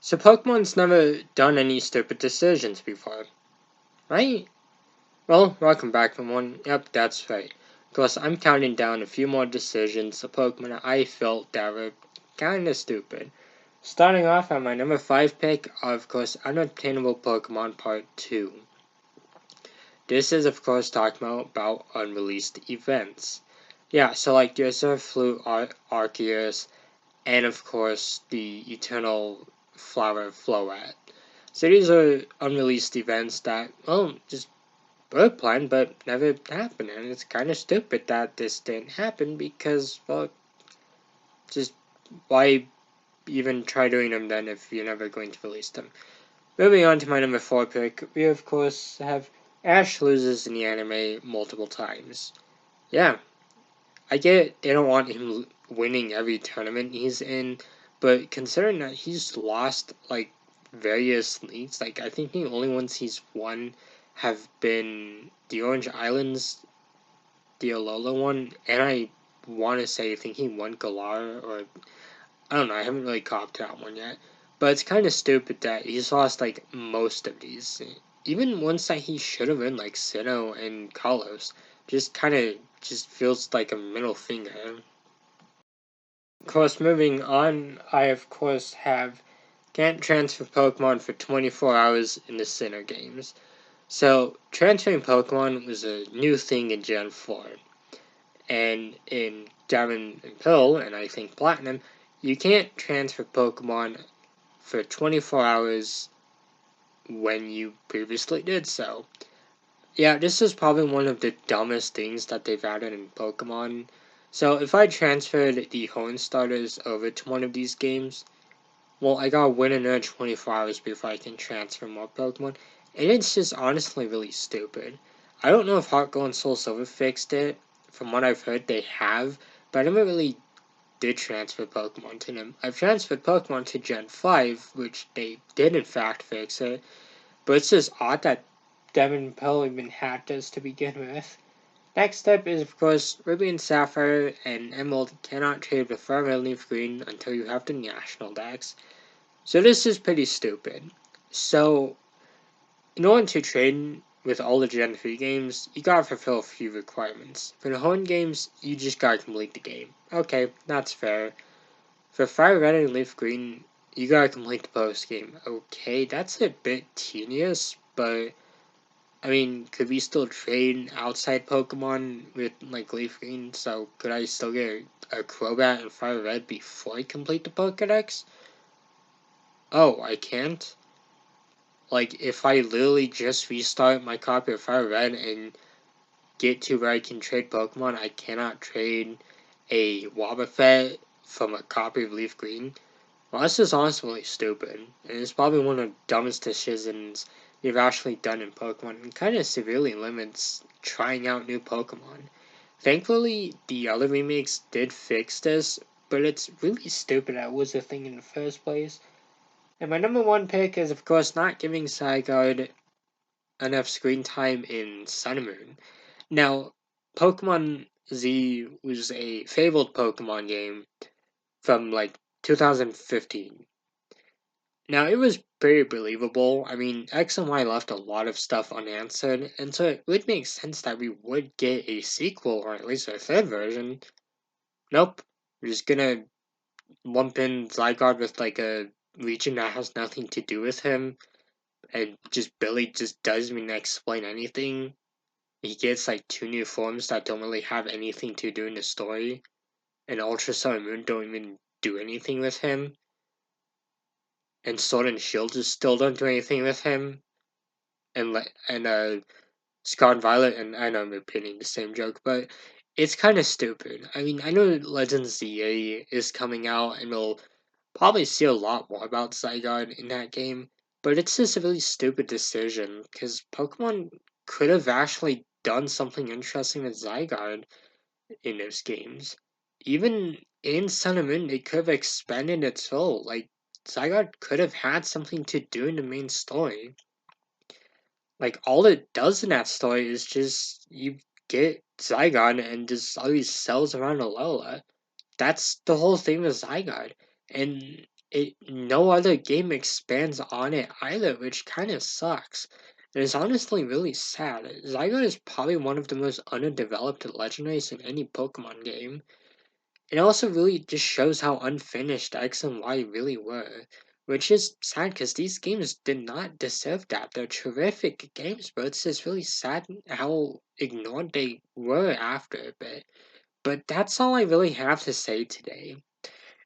So Pokemon's never done any stupid decisions before, right? Well, welcome back, everyone. Yep, that's right. Of course, I'm counting down a few more decisions of Pokemon I felt that were kinda stupid. Starting off at my number 5 pick, of course, Unobtainable Pokemon Part 2. This is, of course, talking about unreleased events. Yeah, so like the Azurflute Arceus, and of course the Eternal Flower Float. So these are unreleased events that, well, just were planned but never happened, and it's kind of stupid that this didn't happen because, well, just why even try doing them then if you're never going to release them? Moving on to my number 4 pick, we of course have Ash loses in the anime multiple times. Yeah, I get it, they don't want him winning every tournament he's in, but considering that he's lost like various leagues, like I think the only ones he's won have been the Orange Islands, the Alola one, and I want to say I think he won Galar, or I don't know, I haven't really copped that one yet. But it's kind of stupid that he's lost like most of these, even ones that he should have won, like Sinnoh and Kalos. Just kind of just feels like a middle finger. Of course, moving on, I of course have can't transfer Pokemon for 24 hours in the Sinnoh games. So transferring Pokemon was a new thing in Gen 4. And in Diamond and Pearl, and I think Platinum, you can't transfer Pokemon for 24 hours when you previously did so. Yeah, this is probably one of the dumbest things that they've added in Pokemon. So if I transferred the Hone starters over to one of these games, well, I gotta win another 24 hours before I can transfer more Pokemon, and it's just honestly really stupid. I don't know if Heart Gold and Soul Silver fixed it. From what I've heard, they have, but I never really did transfer Pokemon to them. I've transferred Pokemon to Gen 5, which they did in fact fix it, but it's just odd that Devon Pearl even had this to begin with. Next step is, of course, Ruby and Sapphire and Emerald cannot trade with Fire Red Leaf Green until you have the National Dex. So this is pretty stupid. So, in order to trade with all the Gen 3 games, you gotta fulfill a few requirements. For the home games, you just gotta complete the game. Okay, that's fair. For Fire Red and Leaf Green, you gotta complete the post game. Okay, that's a bit tedious, but I mean, could we still trade outside Pokemon with like Leaf Green? So could I still get a Crobat and Fire Red before I complete the Pokedex? Oh, I can't? Like, if I literally just restart my copy of Fire Red and get to where I can trade Pokemon, I cannot trade a Wobbuffet from a copy of Leaf Green? Well, this is honestly really stupid, and it's probably one of the dumbest decisions they've actually done in Pokemon, and kind of severely limits trying out new Pokemon. Thankfully, the other remakes did fix this, but it's really stupid that it was a thing in the first place. And my number 1 pick is, of course, not giving Zygarde enough screen time in Sun and Moon. Now, Pokemon Z was a fabled Pokemon game from like 2015. Now, it was pretty believable. I mean, X and Y left a lot of stuff unanswered, and so it would make sense that we would get a sequel, or at least a third version. Nope. We're just gonna lump in Zygarde with like a region that has nothing to do with him, and just Billy just doesn't even explain anything. He gets like 2 new forms that don't really have anything to do in the story, and Ultra Sun and Moon don't even do anything with him, and Sword and Shield just still don't do anything with him, and Scarlet Violet, and I know I'm repeating the same joke, but it's kind of stupid. I mean, I know Legends ZA is coming out, and we'll probably see a lot more about Zygarde in that game, but it's just a really stupid decision, because Pokemon could have actually done something interesting with Zygarde in those games. Even in Sun and Moon, they could have expanded its role. Like, Zygarde could have had something to do in the main story. Like, all it does in that story is just you get Zygarde and just all these cells around Alola. That's the whole thing with Zygarde. And no other game expands on it either, which kind of sucks. And it's honestly really sad. Zygarde is probably one of the most underdeveloped legendaries in any Pokemon game. It also really just shows how unfinished X and Y really were, which is sad because these games did not deserve that. They're terrific games, but it's just really sad how ignored they were after a bit. But that's all I really have to say today.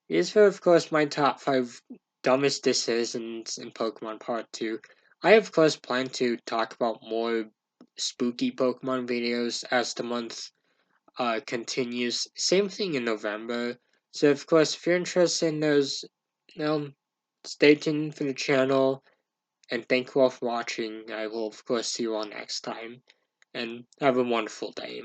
These were, of course, my top 5 dumbest decisions in Pokemon Part 2. I, of course, plan to talk about more spooky Pokemon videos as the month continues. Same thing in November. So, of course, if you're interested in those, stay tuned for the channel. And thank you all for watching. I will, of course, see you all next time. And have a wonderful day.